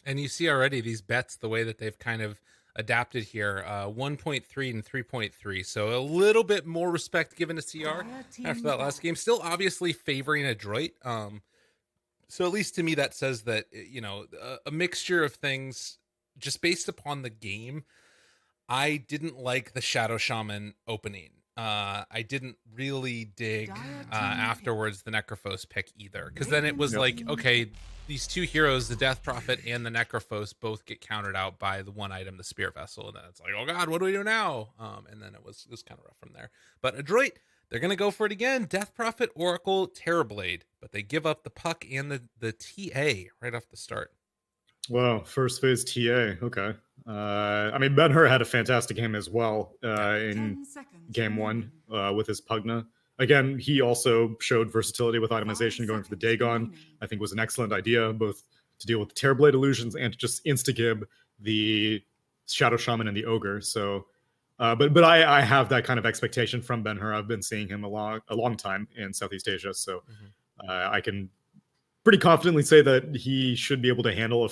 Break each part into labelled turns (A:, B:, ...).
A: And you see already these bets, the way that they've kind of adapted here, 1.3 and 3.3. So a little bit more respect given to CR after that last game. Still obviously favoring Adroit. So at least to me, that says that, a mixture of things just based upon the game. I didn't like the Shadow Shaman opening. I didn't really dig afterwards the Necrophos pick either, because then it was
B: Yep.
A: like, okay, these two heroes, the Death Prophet and the Necrophos, both get countered out by the one item, the Spear Vessel, and then it's like, oh god, what do we do now? And then it was kind of rough from there. But Adroit, they're gonna go for it again. Death Prophet, Oracle, Terrorblade, but they give up the puck and the TA right off the start.
B: Well, first phase TA. Okay. I mean, Ben-Hur had a fantastic game as well in game one with his Pugna. Again, he also showed versatility with itemization, going for the Dagon. I think was an excellent idea, both to deal with the Terrorblade illusions and to just insta-gib the Shadow Shaman and the Ogre. So, but I have that kind of expectation from Ben-Hur. I've been seeing him a long time in Southeast Asia, so I can pretty confidently say that he should be able to handle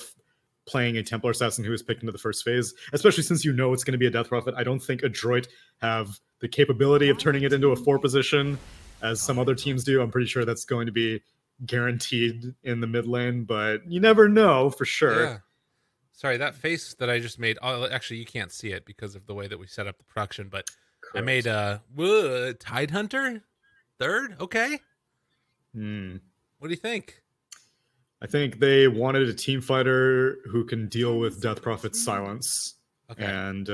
B: playing a Templar Assassin who was picked into the first phase, especially since it's going to be a Death Prophet. I don't think Adroit have the capability of turning it into a 4 position as some other teams do. I'm pretty sure that's going to be guaranteed in the mid lane, but you never know for sure.
A: Yeah. Sorry, that face that I just made, actually, you can't see it because of the way that we set up the production, but correct. I made a Tidehunter third. Okay. What do you think?
B: I think they wanted a team fighter who can deal with Death Prophet's silence. Okay. And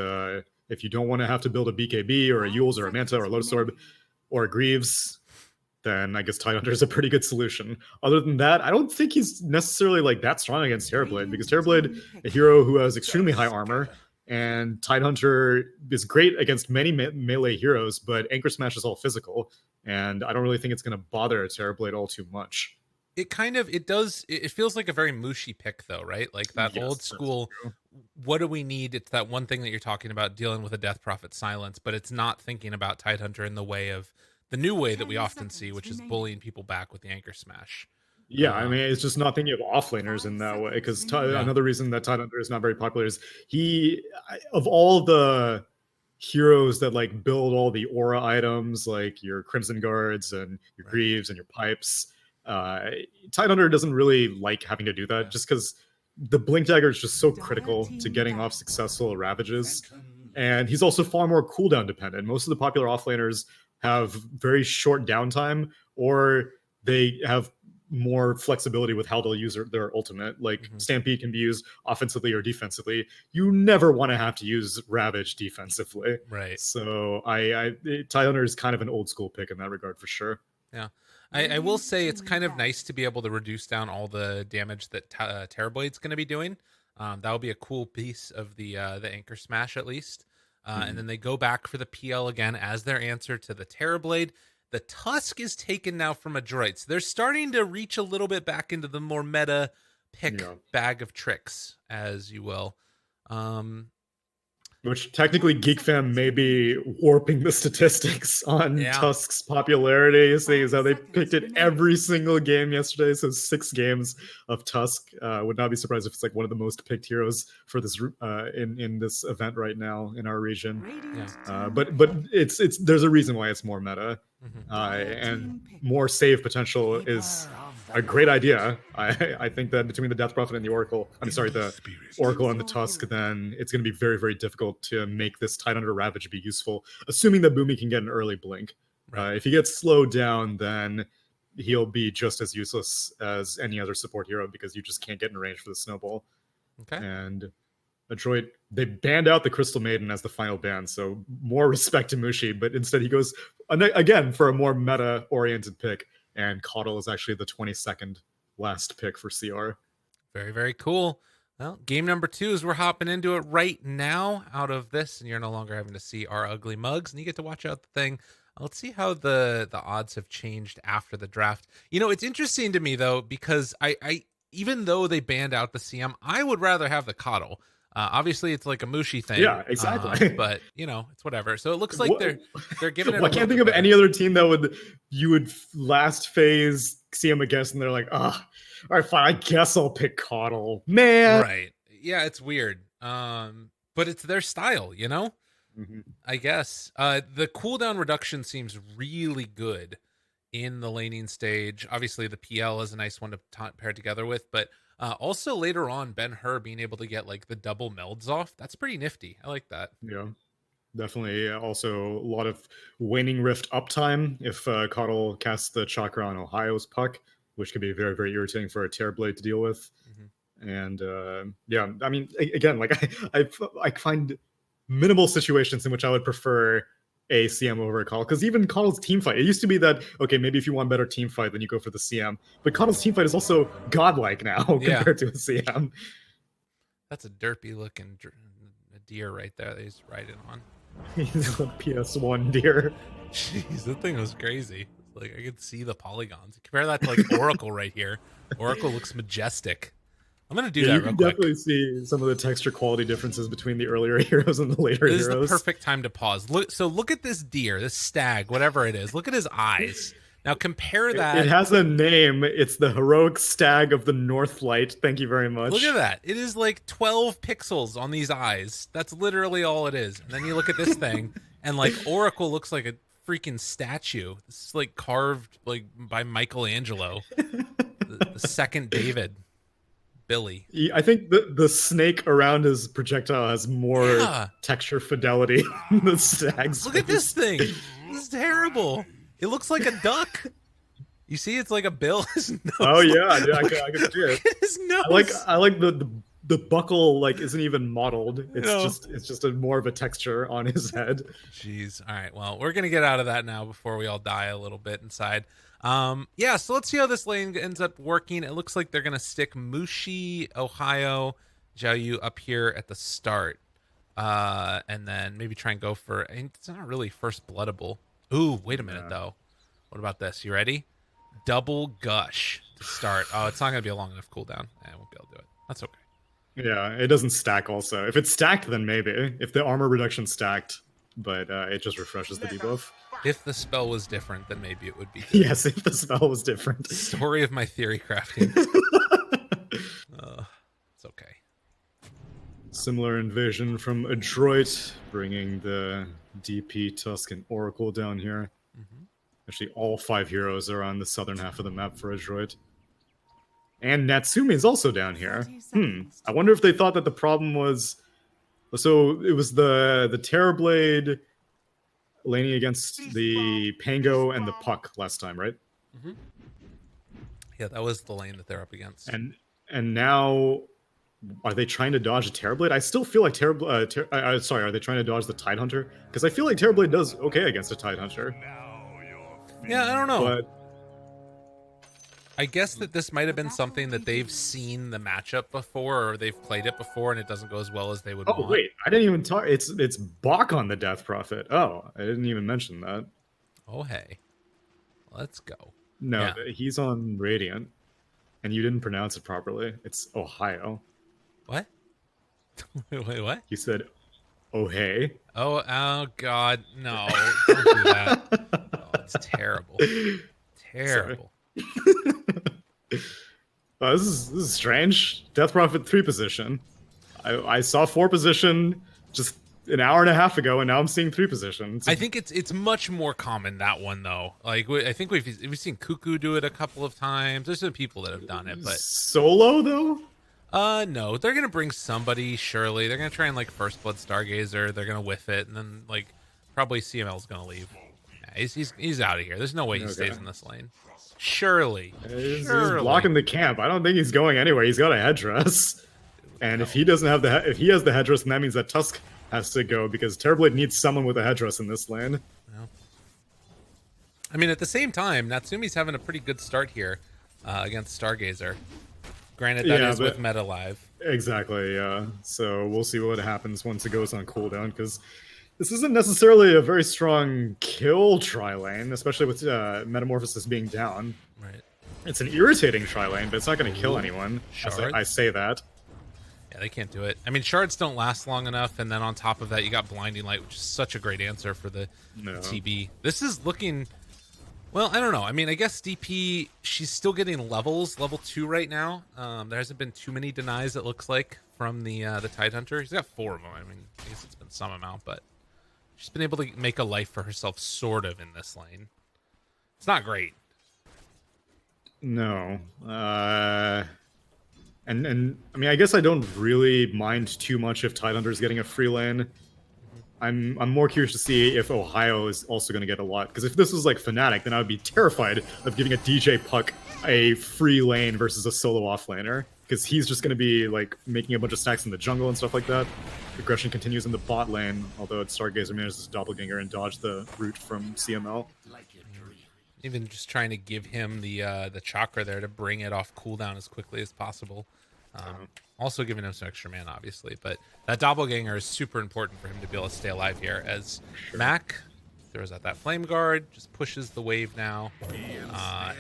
B: if you don't want to have to build a BKB or a Yules or a Manta or a Lotus Orb or a Greaves, then I guess Tidehunter is a pretty good solution. Other than that, I don't think he's necessarily like that strong against Terrorblade, because Terrorblade, a hero who has extremely high armor, and Tidehunter is great against many melee heroes, but Anchor Smash is all physical, and I don't really think it's going to bother a Terrorblade all too much.
A: It feels like a very mushy pick though, right? Like that old school, what do we need? It's that one thing that you're talking about, dealing with a Death Prophet silence, but it's not thinking about Tidehunter in the way of the new way that we often see, which is bullying people back with the Anchor Smash.
B: Yeah, I mean, it's just not thinking of offlaners in that way, because another reason that Tidehunter is not very popular is of all the heroes that like build all the aura items, like your Crimson Guards and your Greaves and your Pipes, Tidehunter doesn't really like having to do that, just because the Blink Dagger is just so critical to getting off successful Ravages. And he's also far more cooldown dependent. Most of the popular offlaners have very short downtime, or they have more flexibility with how they'll use their ultimate. Like Stampede can be used offensively or defensively. You never want to have to use Ravage defensively.
A: Right.
B: So Tidehunter is kind of an old school pick in that regard for sure.
A: Yeah. I will say it's kind of nice to be able to reduce down all the damage that Terrorblade's going to be doing. That will be a cool piece of the Anchor Smash at least. And then they go back for the PL again as their answer to the Terrorblade. The Tusk is taken now from Adroit. So they're starting to reach a little bit back into the more meta pick bag of tricks, as you will.
B: Which technically GeekFam may be warping the statistics on Tusk's popularity, seeing as how they picked it every single game yesterday. So 6 games of Tusk. Would not be surprised if it's like one of the most picked heroes for this in this event right now in our region. But it's there's a reason why it's more meta, and more save potential is a great idea. I think that between the Death Prophet and the Oracle, the Oracle and the Tusk, then it's going to be very, very difficult to make this Tidehunter Ravage be useful, assuming that Boomy can get an early blink. If he gets slowed down, then he'll be just as useless as any other support hero, because you just can't get in range for the snowball.
A: Okay.
B: And Adroit, they banned out the Crystal Maiden as the final ban, so more respect to Mushi, but instead he goes, again, for a more meta-oriented pick, and Caudle is actually the 22nd last pick for CR.
A: Very, very cool. Well, game number 2 is we're hopping into it right now out of this, and you're no longer having to see our ugly mugs, and you get to watch out the thing. Let's see how the odds have changed after the draft. It's interesting to me, though, because I even though they banned out the CM, I would rather have the Caudle. Obviously, it's like a Mushi thing.
B: Yeah, exactly.
A: But it's whatever. So it looks like they're giving it.
B: I can't think of any other team that you would last phase see him against, and they're like, all right, fine, I guess I'll pick Coddle. Man.
A: Right. Yeah, it's weird. But it's their style, you know?
B: Mhm.
A: I guess. The cooldown reduction seems really good in the laning stage. Obviously, the PL is a nice one to pair together with, but also later on, Ben-Hur being able to get like the double melds off, that's pretty nifty. I like that.
B: Yeah. Definitely also a lot of waning rift uptime if Coddle casts the chakra on Ohio's puck, which can be very, very irritating for a Terrorblade to deal with. And yeah, I mean, again, like I find minimal situations in which I would prefer a CM over a Coddle, because even Coddle's team fight, it used to be that, okay, maybe if you want better team fight, then you go for the CM, but Coddle's team fight is also godlike now compared to a CM.
A: That's a derpy looking deer right there that he's riding on.
B: He's a PS1 deer.
A: Jeez, that thing was crazy. Like, I could see the polygons. Compare that to like Oracle right here. Oracle looks majestic. I'm gonna do that
B: you
A: real
B: can
A: quick.
B: definitely see some of the texture quality differences between the earlier heroes and the later heroes.
A: This is the perfect time to pause. Look at this deer, this stag, whatever it is. Look at his eyes. Now compare that.
B: It has a name. It's the heroic stag of the Northlight. Thank you very much.
A: Look at that. It is like 12 pixels on these eyes. That's literally all it is. And then you look at this thing, and like Oracle looks like a freaking statue. This is like carved like by Michelangelo, the second David. Billy.
B: I think the snake around his projectile has more texture fidelity than the stag's
A: Look at this thing. This is terrible. It looks like a duck. You see, it's like a bill.
B: Oh yeah, I can see it.
A: His nose.
B: I like the buckle like isn't even modeled. It's just a more of a texture on his head.
A: Jeez. All right. Well, we're gonna get out of that now before we all die a little bit inside. Yeah, so let's see how this lane ends up working. It looks like they're gonna stick Mushi, Ohio, Jiaoyu up here at the start. And then maybe try and go for, it's not really first bloodable. Ooh, wait a minute though. What about this? You ready? Double gush to start. Oh, it's not gonna be a long enough cooldown. I won't be able to do it. That's okay.
B: Yeah, it doesn't stack also. If it's stacked, then maybe. If the armor reduction's stacked, but it just refreshes the debuff.
A: If the spell was different, then maybe it would be good.
B: Yes, if the spell was different.
A: Story of my theory crafting. It's okay.
B: Similar invasion from Adroit, bringing the DP, Tusk, and Oracle down here. Actually, all 5 heroes are on the southern half of the map for Adroit. And Natsumi is also down here. I wonder if they thought that the problem was... So it was the Terrorblade laning against the Pango and the Puck last time, right?
A: Yeah, that was the lane that they're up against.
B: And now, are they trying to dodge a Terrorblade? I still feel like Terrorblade... sorry, are they trying to dodge the Tidehunter? Because I feel like Terrorblade does okay against a Tidehunter.
A: Yeah, I don't know.
B: But
A: I guess that this might have been something that they've seen the matchup before, or they've played it before, and it doesn't go as well as they would want.
B: Oh, wait. I didn't even talk... It's Bach on the Death Prophet. Oh, I didn't even mention that.
A: Oh, hey. Let's go.
B: No,
A: Yeah.
B: he's on Radiant, and you didn't pronounce it properly. It's Ohio.
A: What? Wait, what?
B: You said, oh, hey.
A: Oh, God. No. Don't do that. Oh, it's terrible. Terrible.
B: This is strange. Death Prophet 3 position. I saw 4 position just an hour and a half ago, and now I'm seeing 3 position.
A: I think it's much more common, that one, though. Like, I think we've seen Cuckoo do it a couple of times. There's some people that have done it, but
B: solo though.
A: No, they're gonna bring somebody. Surely they're gonna try and like First Blood Stargazer. They're gonna whiff it, and then like probably CML's gonna leave. Yeah, he's out of here. There's no way he stays in this lane. Surely,
B: He's blocking the camp. I don't think he's going anywhere. He's got a headdress, and if he doesn't have if he has the headdress, then that means that Tusk has to go, because Terrorblade needs someone with a headdress in this lane.
A: Well, I mean, at the same time, Natsumi's having a pretty good start here against Stargazer. Granted, that is with Meta Live.
B: Exactly, yeah. So we'll see what happens once it goes on cooldown, because this isn't necessarily a very strong kill tri-lane, especially with Metamorphosis being down.
A: Right.
B: It's an irritating tri-lane, but it's not going to kill anyone. I say that.
A: Yeah, they can't do it. I mean, shards don't last long enough, and then on top of that, you got Blinding Light, which is such a great answer for the TB. This is looking Well, I don't know. I mean, I guess DP, she's still getting levels, level 2 right now. There hasn't been too many denies, it looks like, from the Tidehunter. He's got 4 of them. I mean, I guess it's been some amount, but she's been able to make a life for herself, sort of, in this lane. It's not great.
B: No. And I mean, I guess I don't really mind too much if Tidehunter's getting a free lane. I'm more curious to see if Ohio is also going to get a lot. Because if this was like Fnatic, then I would be terrified of giving a DJ Puck a free lane versus a solo offlaner. Because he's just going to be like making a bunch of stacks in the jungle and stuff like that. Aggression continues in the bot lane, although Stargazer manages to doppelganger and dodge the route from CML.
A: Even just trying to give him the chakra there to bring it off cooldown as quickly as possible. Also giving him some extra mana, obviously, but that doppelganger is super important for him to be able to stay alive here. As Mac throws out that flame guard, just pushes the wave now,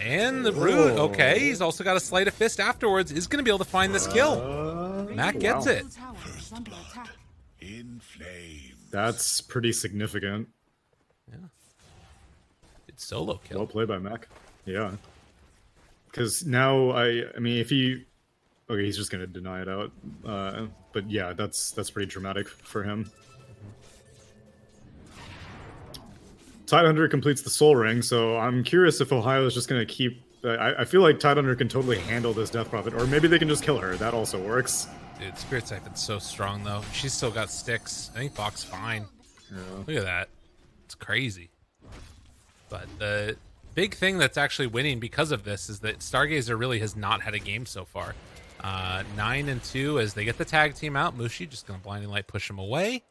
A: and the root. Okay, he's also got a sleight of fist afterwards. Is going to be able to find this kill. Mac gets it.
B: That's pretty significant.
A: Yeah, it's solo kill.
B: Well played by Mac. Yeah, because now I mean, if he. Okay, he's just gonna deny it out. But yeah, that's pretty dramatic for him. Tidehunter completes the Soul Ring, so I'm curious if Ohio is just gonna keep. I feel like Tidehunter can totally handle this Death Prophet, or maybe they can just kill her. That also works.
A: Dude, Spirit Siphon's so strong though. She's still got sticks. I think Bach's fine.
B: Yeah.
A: Look at that. It's crazy. But the big thing that's actually winning because of this is that Stargazer really has not had a game so far. 9-2 as they get the tag team out. Mushi just gonna blinding light push him away.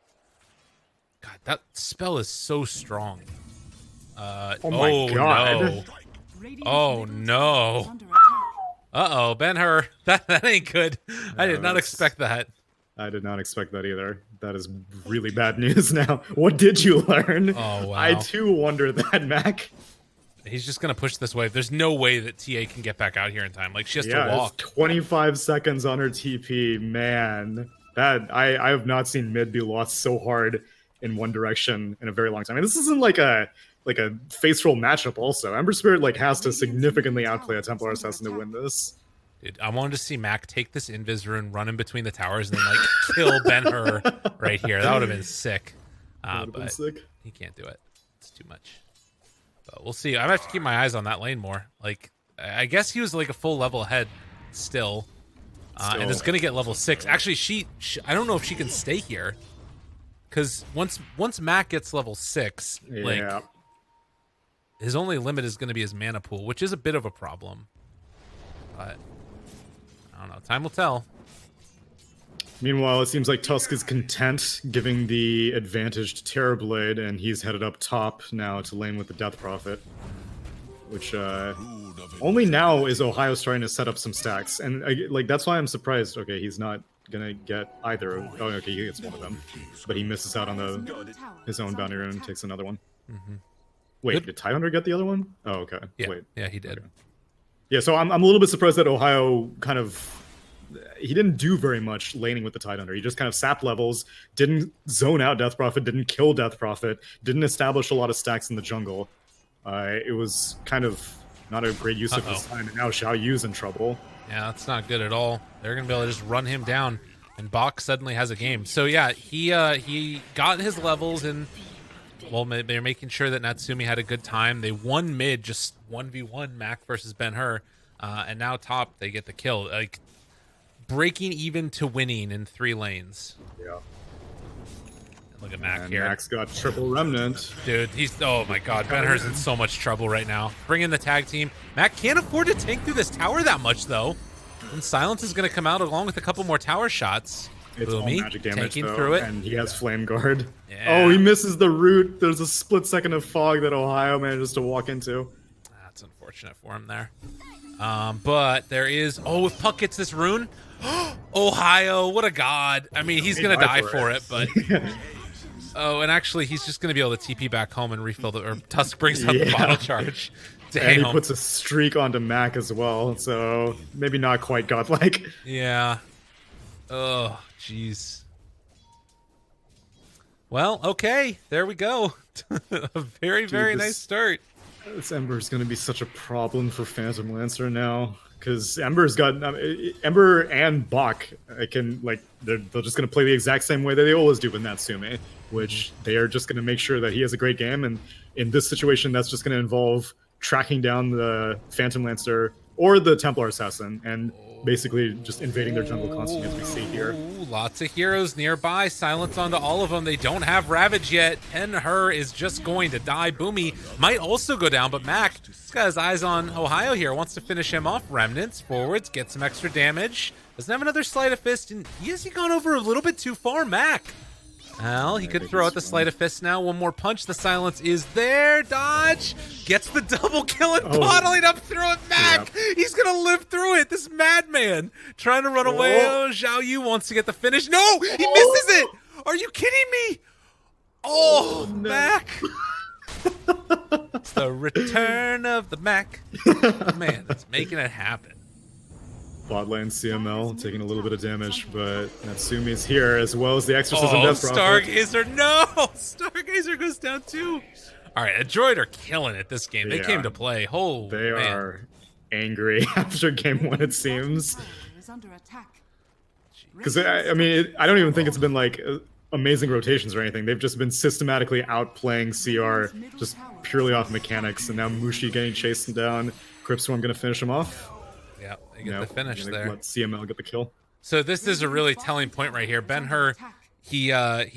A: God, that spell is so strong.
B: Oh my god.
A: No. Oh no. Uh-oh, Ben-Hur. That ain't good. I did not expect that.
B: I did not expect that either. That is really bad news now. What did you learn?
A: Oh wow.
B: I too wonder that, Mac.
A: He's just going to push this wave. There's no way that TA can get back out here in time. Like, she has to walk.
B: It's 25 seconds on her TP. Man, that I have not seen mid be lost so hard in one direction in a very long time. I mean, this isn't like a face roll matchup also. Ember Spirit like has to significantly outplay a Templar Assassin to win this.
A: Dude, I wanted to see Mac take this Invis rune, run in between the towers, and then like kill Ben-Hur right here. That would have been sick. But he can't do it. It's too much. But we'll see. I have to keep my eyes on that lane more. Like, I guess he was like a full level ahead still. And is going to get level 6. Actually, she I don't know if she can stay here. Because once Mac gets level 6, like, his only limit is going to be his mana pool, which is a bit of a problem. But, I don't know. Time will tell.
B: Meanwhile, it seems like Tusk is content, giving the advantage to Terrorblade, and he's headed up top now to lane with the Death Prophet. Which, only now is Ohio starting to set up some stacks. And, like, that's why I'm surprised. Okay, he's not gonna get either. Oh, okay, he gets one of them. But he misses out on his own bounty rune and takes another one.
A: Mm-hmm.
B: Wait, did Tidehunter get the other one? Oh, okay.
A: Yeah,
B: Wait.
A: Yeah, he did.
B: Okay. Yeah, so I'm a little bit surprised that Ohio kind of... He didn't do very much laning with the Tidehunter. He just kind of sapped levels, didn't zone out Death Prophet, didn't kill Death Prophet, didn't establish a lot of stacks in the jungle. It was kind of not a great use of his time, and now Xiao Yu's in trouble.
A: Yeah, that's not good at all. They're going to be able to just run him down, and Bach suddenly has a game. So yeah, he got his levels, and well, they're making sure that Natsumi had a good time. They won mid, just 1v1 Mac versus Ben-Hur, and now top, they get the kill. Like, breaking even to winning in 3 lanes.
B: Yeah.
A: Look at Mac
B: and
A: here.
B: Mac's got triple remnant.
A: Dude, oh my god, Ben-Hur's in so much trouble right now. Bring in the tag team. Mac can't afford to tank through this tower that much, though. And Silence is going to come out along with a couple more tower shots.
B: It's
A: Boomy,
B: all magic damage,
A: tanking
B: though,
A: through it.
B: and he has Flame Guard.
A: Yeah.
B: Oh, he misses the root. There's a split second of fog that Ohio manages to walk into.
A: That's unfortunate for him there. But there is... Oh, if Puck gets this rune... Ohio, what a god. I mean, he's going to die for it, but... Oh, and actually, he's just going to be able to TP back home and refill the... Or Tusk brings out the bottle charge. Damn.
B: And he puts a streak onto Mac as well, so maybe not quite godlike.
A: Yeah. Oh, jeez. Well, okay. There we go. A very, very nice start.
B: This Ember's going to be such a problem for Phantom Lancer now, because Ember's got Ember and Bach. I can like they're just going to play the exact same way that they always do with Natsume, which they are just going to make sure that he has a great game. And in this situation, that's just going to involve tracking down the Phantom Lancer or the Templar Assassin and basically just invading their jungle constantly, as we see here.
A: Lots of heroes nearby. Silence onto all of them. They don't have Ravage yet. Her is just going to die. Boomy might also go down, but Mac, he's got his eyes on Ohio here. Wants to finish him off. Remnants, forwards, get some extra damage. Doesn't have another Sleight of Fist, and he has gone over a little bit too far, Mac. Well, he could throw out the Sleight of Fist now. One more punch. The silence is there. Dodge. Gets the double kill and bottling up through it. Mac, he's going to live through it. This madman trying to run away. Oh, Zhao Yu wants to get the finish. No, he misses it. Are you kidding me? Oh, no. Mac. It's the return of the Mac. Man, it's making it happen.
B: Bot lane CML taking a little bit of damage, but Natsume's here as well as the Exorcism Death Prophet.
A: Stargazer, no! Stargazer goes down too. All right, Adroit are killing it this game. They came to play.
B: They are angry after game one, it seems. Because, I mean, I don't even think it's been like amazing rotations or anything. They've just been systematically outplaying CR just purely off mechanics, and now Mushi getting chased down. Cryptstorm going to finish him off.
A: Yeah, they get the finish there.
B: Let CML get the kill.
A: So this is a really telling point right here. Ben-Hur, he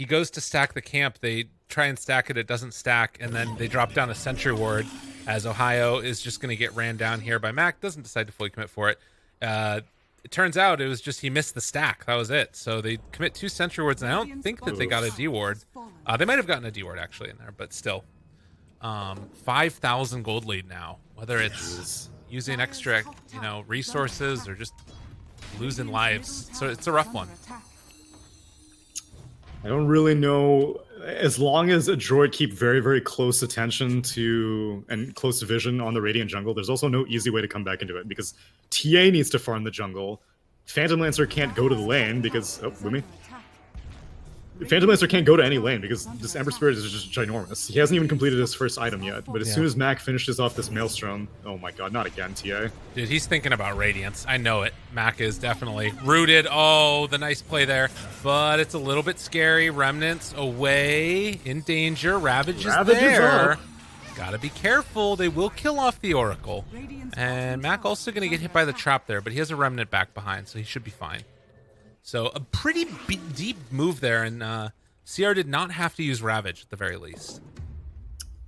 A: goes to stack the camp. They try and stack it. It doesn't stack, and then they drop down a sentry ward as Ohio is just going to get ran down here by Mac. Doesn't decide to fully commit for it. It turns out it was just he missed the stack. That was it. So they commit 2 sentry wards, and I don't think that they got a D ward. They might have gotten a D ward actually in there, but still. 5,000 gold lead now. Whether it's using extra, resources or just losing lives. So it's a rough one.
B: I don't really know. As long as Adroit keep very, very close attention to and close vision on the Radiant jungle, there's also no easy way to come back into it because TA needs to farm the jungle. Phantom Lancer can't go to the lane because Boomy. Phantom Lancer can't go to any lane because this Ember Spirit is just ginormous. He hasn't even completed his first item yet, but as soon as Mac finishes off this Maelstrom, oh my god, not again, TA.
A: Dude, he's thinking about Radiance. I know it. Mac is definitely rooted. Oh, the nice play there, but it's a little bit scary. Remnants away, in danger. Ravage is there. Gotta be careful. They will kill off the Oracle. And Mac also gonna get hit by the trap there, but he has a Remnant back behind, so he should be fine. So a pretty deep move there, and CR did not have to use Ravage at the very least.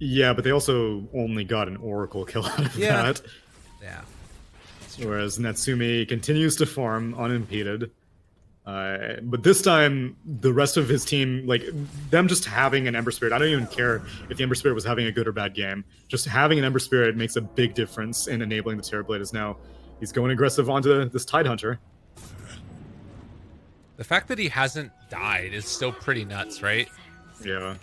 B: Yeah, but they also only got an Oracle kill out of that.
A: Yeah.
B: Whereas Natsume continues to farm unimpeded. But this time, the rest of his team, like, them just having an Ember Spirit, I don't even care if the Ember Spirit was having a good or bad game. Just having an Ember Spirit makes a big difference in enabling the Terrorblade as now he's going aggressive onto this Tidehunter.
A: The fact that he hasn't died is still pretty nuts, right?
B: Yeah.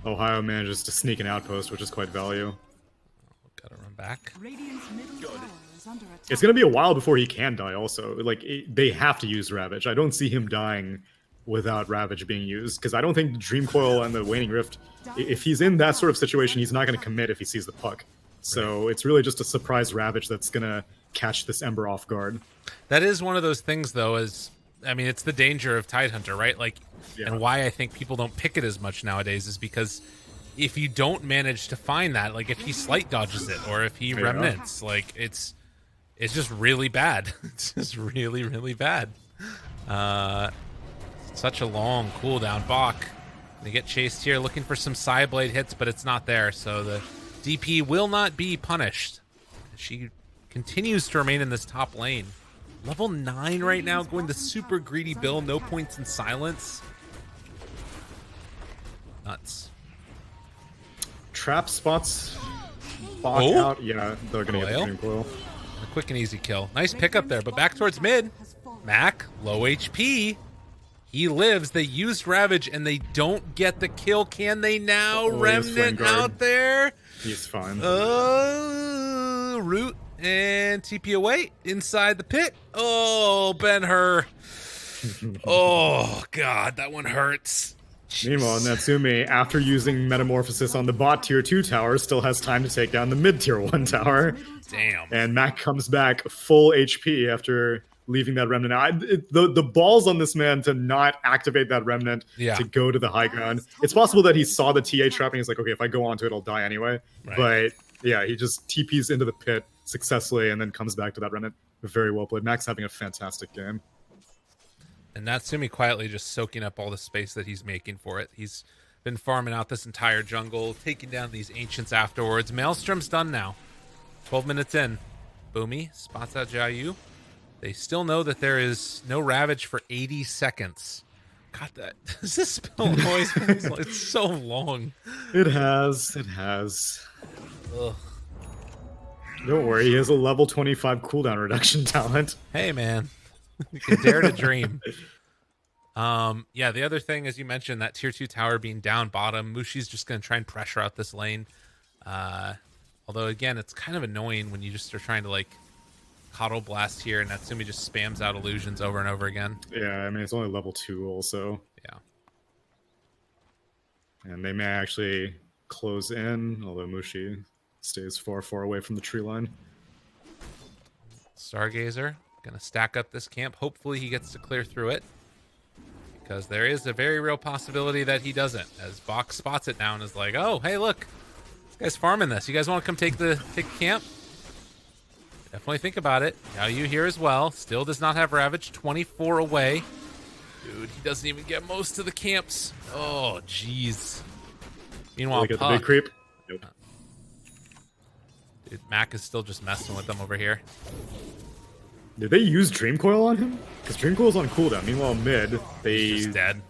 B: Ohio manages to sneak an outpost, which is quite value.
A: Gotta run back.
B: It's going to be a while before he can die also. Like, they have to use Ravage. I don't see him dying without Ravage being used, because I don't think the Dream Coil and the Waning Rift, if he's in that sort of situation, he's not going to commit if he sees the puck. So it's really just a surprise Ravage that's going to catch this Ember off guard.
A: That is one of those things, though, it's the danger of Tidehunter, right? Like, and why I think people don't pick it as much nowadays is because if you don't manage to find that, like if he slight dodges it or if he remnants, like it's just really bad. It's just really, really bad. Such a long cooldown. Bach, they get chased here, looking for some Psyblade hits, but it's not there. So the DP will not be punished. She continues to remain in this top lane. Level 9 right now, going the super greedy build, no points in silence. Nuts.
B: Trap spots Bach out. Yeah, they're going to get the Dream Coil.
A: A quick and easy kill. Nice pickup there, but back towards mid. Mac, low HP. He lives. They used Ravage, and they don't get the kill. Can they now? Remnant out there.
B: He's fine.
A: Root. And TP away inside the pit. Oh, Ben-Hur. Oh, God, that one hurts.
B: Meanwhile, Natsumi, after using Metamorphosis on the bot tier 2 tower, still has time to take down the mid tier 1 tower.
A: Damn.
B: And Mac comes back full HP after leaving that remnant. The balls on this man to not activate that remnant to go to the high ground. It's possible that he saw the TA trap and he's like, okay, if I go onto it, I'll die anyway. Right. But yeah, he just TPs into the pit successfully and then comes back to that remnant. Very well played. Mac's having a fantastic game.
A: And Natsumi quietly just soaking up all the space that he's making for it. He's been farming out this entire jungle, taking down these ancients afterwards. Maelstrom's done now. 12 minutes in. Boomy spots out Jiayu. They still know that there is no Ravage for 80 seconds. God, does this spell always feels like it's so long.
B: It has. It has.
A: Ugh.
B: Don't worry, he has a level 25 cooldown reduction talent.
A: Hey, man. You can dare to dream. Yeah, the other thing, as you mentioned, that tier 2 tower being down bottom. Mushi's just going to try and pressure out this lane. Although, again, it's kind of annoying when you just are trying to, like, Coddle Blast here, and Natsumi just spams out illusions over and over again.
B: Yeah, I mean, it's only level 2 also.
A: Yeah. And
B: they may actually close in, although Mushi stays far away from the tree line.
A: Stargazer gonna stack up this camp. Hopefully he gets to clear through it, because there is a very real possibility that he doesn't, as Bach spots it now and is like, oh, hey, look, this guy's farming this. You guys want to come take the camp? Definitely think about it. Now you here as well. Still does not have Ravage. 24 away. Dude, he doesn't even get most of the camps. Oh, jeez. Meanwhile,
B: Puck, the big creep. Nope.
A: Dude, Mac is still just messing with them over here.
B: Did they use Dream Coil on him? Because Dream Coil's on cooldown. Meanwhile, mid,
A: he's just dead.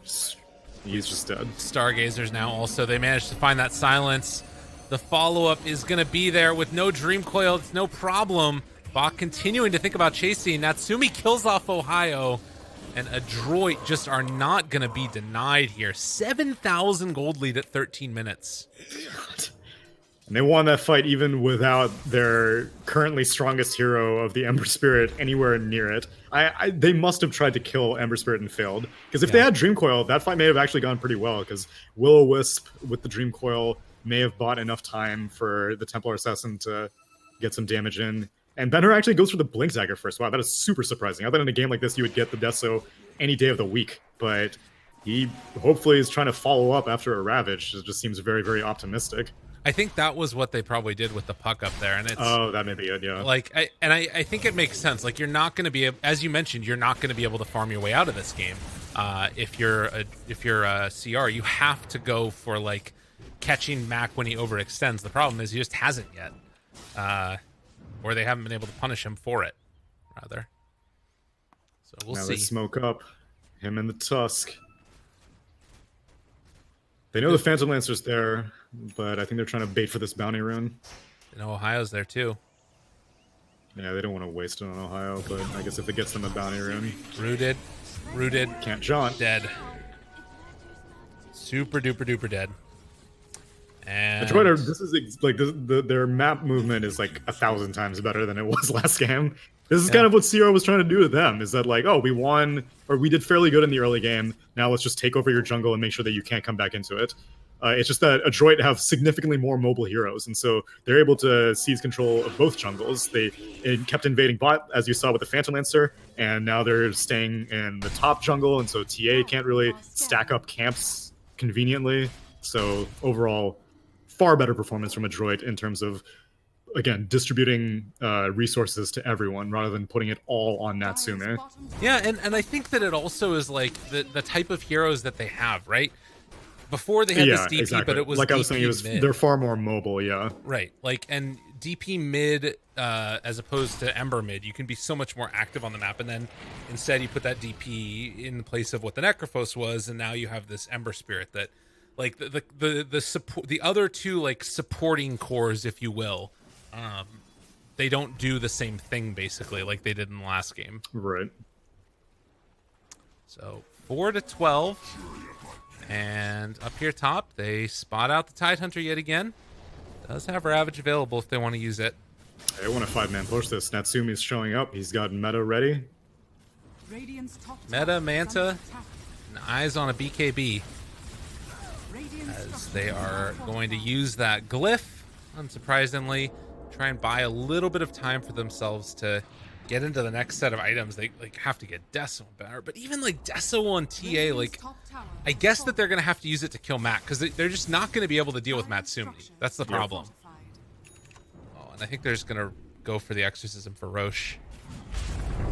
B: He's just dead.
A: Stargazers now also. They managed to find that silence. The follow-up is going to be there with no Dream Coil. It's no problem. Bach continuing to think about chasing. Natsumi kills off Ohio. And Adroit just are not going to be denied here. 7,000 gold lead at 13 minutes.
B: And they won that fight even without their currently strongest hero of the Ember Spirit anywhere near it. They must have tried to kill Ember Spirit and failed. Because if they had Dream Coil, that fight may have actually gone pretty well. Because Will-O-Wisp with the Dream Coil may have bought enough time for the Templar Assassin to get some damage in. And Benner actually goes for the Blink Dagger first. Wow, that is super surprising. I thought in a game like this you would get the Deso any day of the week. But he hopefully is trying to follow up after a Ravage. It just seems very, very optimistic.
A: I think that was what they probably did with the Puck up there, and it's
B: that may be it, yeah.
A: Like, I think it makes sense. Like, you're not going to be, as you mentioned, you're not going to be able to farm your way out of this game. If you're a CR, you have to go for like catching Mac when he overextends. The problem is he just hasn't yet, or they haven't been able to punish him for it, rather. So we'll see.
B: They smoke up him and the Tusk. They know the Phantom Lancer's there, but I think they're trying to bait for this bounty rune.
A: You know, Ohio's there too.
B: Yeah, they don't want to waste it on Ohio, but I guess if it gets them a bounty rune.
A: Rooted.
B: Can't jaunt.
A: Dead. Super duper duper dead. And
B: Adroit, this is like their map movement is like 1,000 times better than it was last game. This is kind of what CR was trying to do to them, is that like, oh, we won, or we did fairly good in the early game, now let's just take over your jungle and make sure that you can't come back into it. It's just that Adroit have significantly more mobile heroes, and so they're able to seize control of both jungles. They kept invading bot, as you saw with the Phantom Lancer, and now they're staying in the top jungle, and so TA can't really stack up camps conveniently. So overall, far better performance from Adroit in terms of, again, distributing resources to everyone rather than putting it all on Natsume.
A: Yeah, and I think that it also is like the type of heroes that they have, right? Before they had this DP, exactly. But it was
B: like
A: DP
B: I was saying, they're far more mobile, yeah.
A: Right, like, and DP mid as opposed to Ember mid, you can be so much more active on the map, and then instead you put that DP in place of what the Necrophos was, and now you have this Ember Spirit that, like, the support, the other two like supporting cores, if you will, they don't do the same thing basically like they did in the last game.
B: Right.
A: So 4-12. And up here top, they spot out the Tidehunter yet again. Does have Ravage available if they want to use it.
B: They want a 5-man push this. Natsumi's showing up. He's got Meta ready.
A: Meta, Manta, and eyes on a BKB. as they are going to use that glyph, unsurprisingly, try and buy a little bit of time for themselves to get into the next set of items. They like have to get Deso better, but even like Deso on TA, like I guess that they're gonna have to use it to kill Matt because they're just not gonna be able to deal with Matsumi. That's the problem. Oh, and I think they're just gonna go for the exorcism for Roche.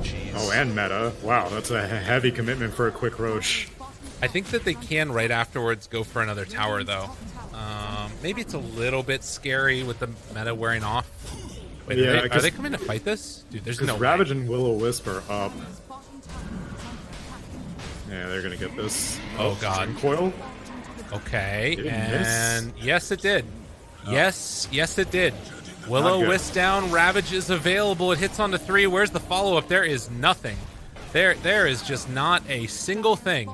A: Jeez.
B: Oh, and meta. Wow, that's a heavy commitment for a quick Roche.
A: I think that they can right afterwards go for another tower though. Maybe it's a little bit scary with the meta wearing off. Wait,
B: yeah,
A: are they coming to fight this? Dude, there's no
B: Ravage
A: way.
B: and Will-O-Wisp are up. Yeah, they're gonna get this.
A: Oh god.
B: Coil?
A: Okay, and
B: miss.
A: yes it did.
B: Oh.
A: Yes it did. Will-O-Wisp down, Ravage is available, it hits onto 3. Where's the follow-up? There is nothing. There is just not a single thing.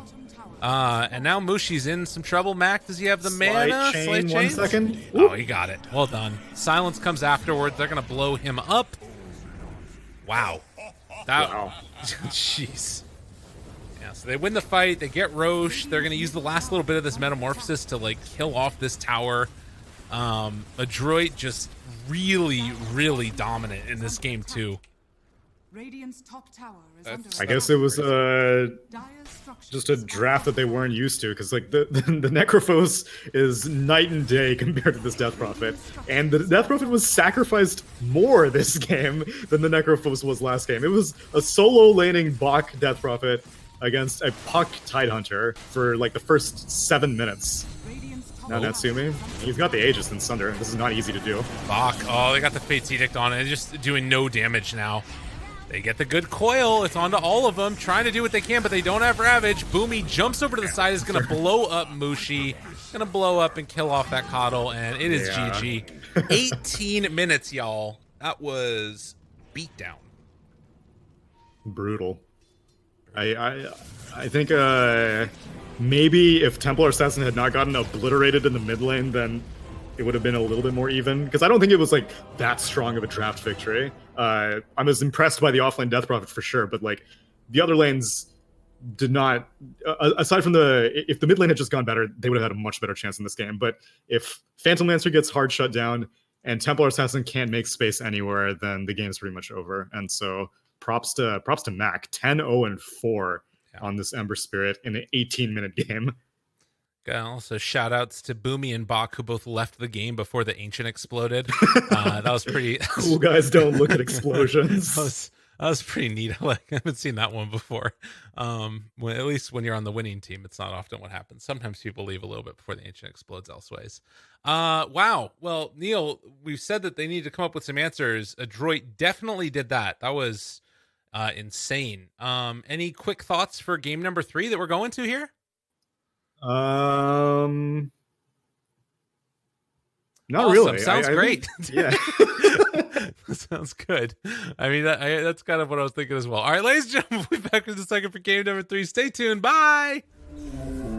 A: And now Mushi's in some trouble. Mac, does he have the mana?
B: Slight chain, 1 second.
A: Oh, he got it. Well done. Silence comes afterwards. They're going to blow him up. Wow.
B: Wow.
A: Jeez. Yeah, so they win the fight. They get Roche. They're going to use the last little bit of this metamorphosis to, like, kill off this tower. Adroit just really, really dominant in this game, too.
C: Radiant's top tower is
B: I guess it was just a draft that they weren't used to, because like the Necrophos is night and day compared to this Death Prophet, and the Death Prophet was sacrificed more this game than the Necrophos was last game. It was a solo laning Bach Death Prophet against a Puck Tidehunter for like the first 7 minutes. Now Natsumi, he's got the Aegis and Sunder. This is not easy to do.
A: Bach, oh, they got the Fate's Edict on it, just doing no damage now. They get the good coil. It's onto all of them, trying to do what they can, but they don't have Ravage. Boomy jumps over to the side, is going to blow up Mushi. Going to blow up and kill off that Coddle, and it is GG. 18 minutes, y'all. That was beatdown.
B: Brutal. I think maybe if Templar Assassin had not gotten obliterated in the mid lane, then it would have been a little bit more even, because I don't think it was like that strong of a draft victory. I was impressed by the offlane Death Prophet for sure, but like the other lanes did not. Aside from if the mid lane had just gone better, they would have had a much better chance in this game. But if Phantom Lancer gets hard shut down and Templar Assassin can't make space anywhere, then the game's pretty much over. And so props to Mac, 10-0-4 on this Ember Spirit in an 18-minute game.
A: Also, shout outs to Boomy and Bach, who both left the game before the Ancient exploded. That was pretty
B: cool. Guys don't look at explosions.
A: that was pretty neat. I haven't seen that one before. At least when you're on the winning team, it's not often what happens. Sometimes people leave a little bit before the Ancient explodes elseways. Wow. Well, Neil, we've said that they need to come up with some answers. Adroit definitely did that. That was insane. Any quick thoughts for game number 3 that we're going to here?
B: Not
A: awesome.
B: really.
A: Sounds great.
B: Yeah.
A: That sounds good. I mean, that's kind of what I was thinking as well. All right, ladies and gentlemen, we'll be back in a second for game number 3. Stay tuned. Bye.